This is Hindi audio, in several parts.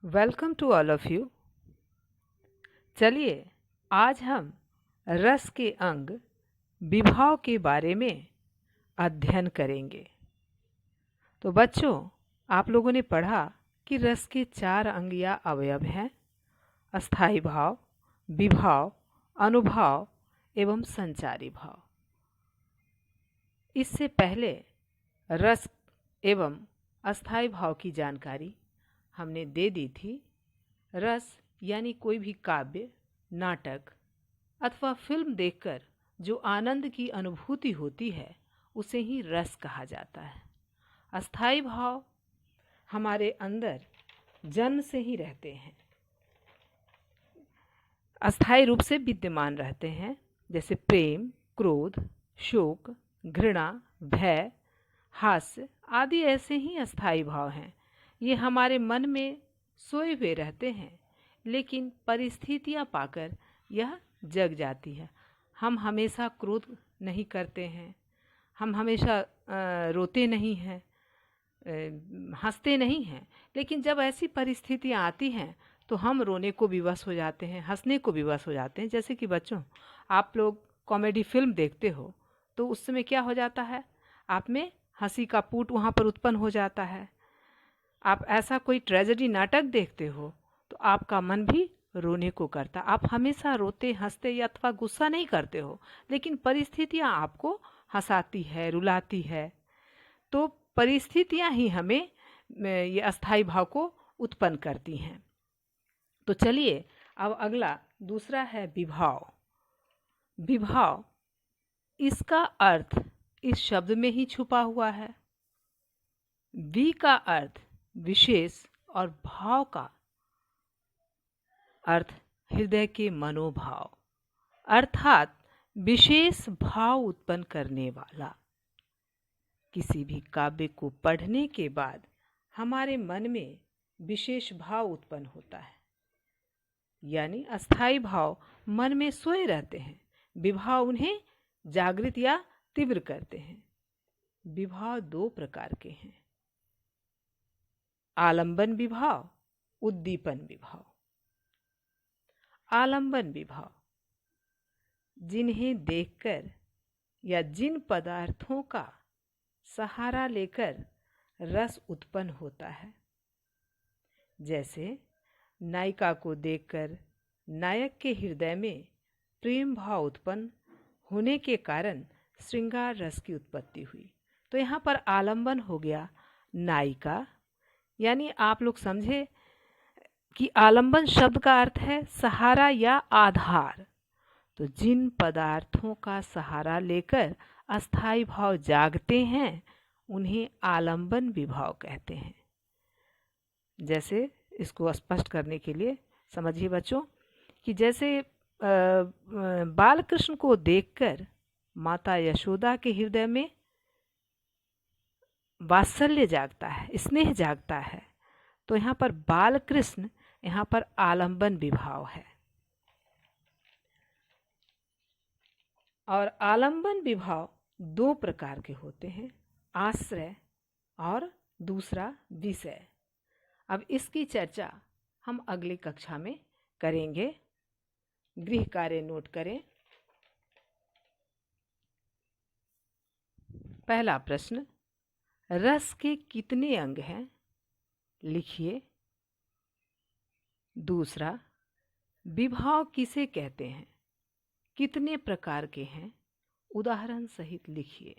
Welcome to all of you. चलिए आज हम रस के अंग विभाव के बारे में अध्ययन करेंगे। तो बच्चों, आप लोगों ने पढ़ा कि रस के 4 अंग या अवयव हैं: अस्थाई भाव, विभाव, अनुभाव एवं संचारी भाव। इससे पहले रस एवं अस्थाई भाव की जानकारी हमने दे दी थी। रस यानी कोई भी काव्य, नाटक अथवा फिल्म देखकर जो आनंद की अनुभूति होती है उसे ही रस कहा जाता है। अस्थाई भाव हमारे अंदर जन्म से ही रहते हैं, अस्थाई रूप से विद्यमान रहते हैं, जैसे प्रेम, क्रोध, शोक, घृणा, भय, हास्य आदि ऐसे ही अस्थाई भाव हैं। ये हमारे मन में सोए हुए रहते हैं, लेकिन परिस्थितियां पाकर यह जग जाती है। हम हमेशा क्रोध नहीं करते हैं, हम हमेशा रोते नहीं हैं, हंसते नहीं हैं, लेकिन जब ऐसी परिस्थितियां आती हैं तो हम रोने को विवश हो जाते हैं, हंसने को विवश हो जाते हैं। जैसे कि बच्चों, आप लोग कॉमेडी फिल्म देखते हो तो उस समय क्या हो जाता है, आप में हंसी का पुट वहाँ पर उत्पन्न हो जाता है। आप ऐसा कोई ट्रेजेडी नाटक देखते हो तो आपका मन भी रोने को करता। आप हमेशा रोते हंसते या अथवा गुस्सा नहीं करते हो, लेकिन परिस्थितियाँ आपको हंसाती है, रुलाती है। तो परिस्थितियाँ ही हमें ये अस्थाई भाव को उत्पन्न करती हैं। तो चलिए अब अगला दूसरा है विभाव। विभाव, इसका अर्थ इस शब्द में ही छुपा हुआ है। वि का अर्थ विशेष और भाव का अर्थ हृदय के मनोभाव, अर्थात विशेष भाव उत्पन्न करने वाला। किसी भी काव्य को पढ़ने के बाद हमारे मन में विशेष भाव उत्पन्न होता है, यानी अस्थाई भाव मन में सोए रहते हैं, विभाव उन्हें जागृत या तीव्र करते हैं। विभाव 2 प्रकार के हैं: आलंबन विभाव, उद्दीपन विभाव। आलंबन विभाव, जिन्हें देखकर या जिन पदार्थों का सहारा लेकर रस उत्पन्न होता है, जैसे नायिका को देखकर नायक के हृदय में प्रेम भाव उत्पन्न होने के कारण श्रृंगार रस की उत्पत्ति हुई। तो यहाँ पर आलंबन हो गया नायिका, यानी आप लोग समझे कि आलंबन शब्द का अर्थ है सहारा या आधार। तो जिन पदार्थों का सहारा लेकर अस्थाई भाव जागते हैं उन्हें आलंबन विभाव कहते हैं। जैसे इसको स्पष्ट करने के लिए समझिए बच्चों कि जैसे बाल कृष्ण को देखकर माता यशोदा के हृदय में वात्सल्य जागता है, स्नेह जागता है, तो यहाँ पर बाल कृष्ण, यहाँ पर आलंबन विभाव है। और आलंबन विभाव 2 प्रकार के होते हैं: आश्रय और दूसरा विषय। अब इसकी चर्चा हम अगली कक्षा में करेंगे। गृह कार्य नोट करें। पहला प्रश्न, रस के कितने अंग हैं? लिखिए। दूसरा, विभाव किसे कहते हैं? कितने प्रकार के हैं? उदाहरण सहित लिखिए।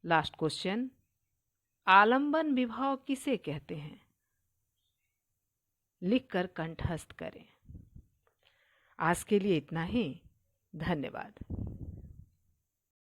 लास्ट क्वेश्चन, आलंबन विभाव किसे कहते हैं? लिखकर कंठस्थ करें। आज के लिए इतना ही। धन्यवाद।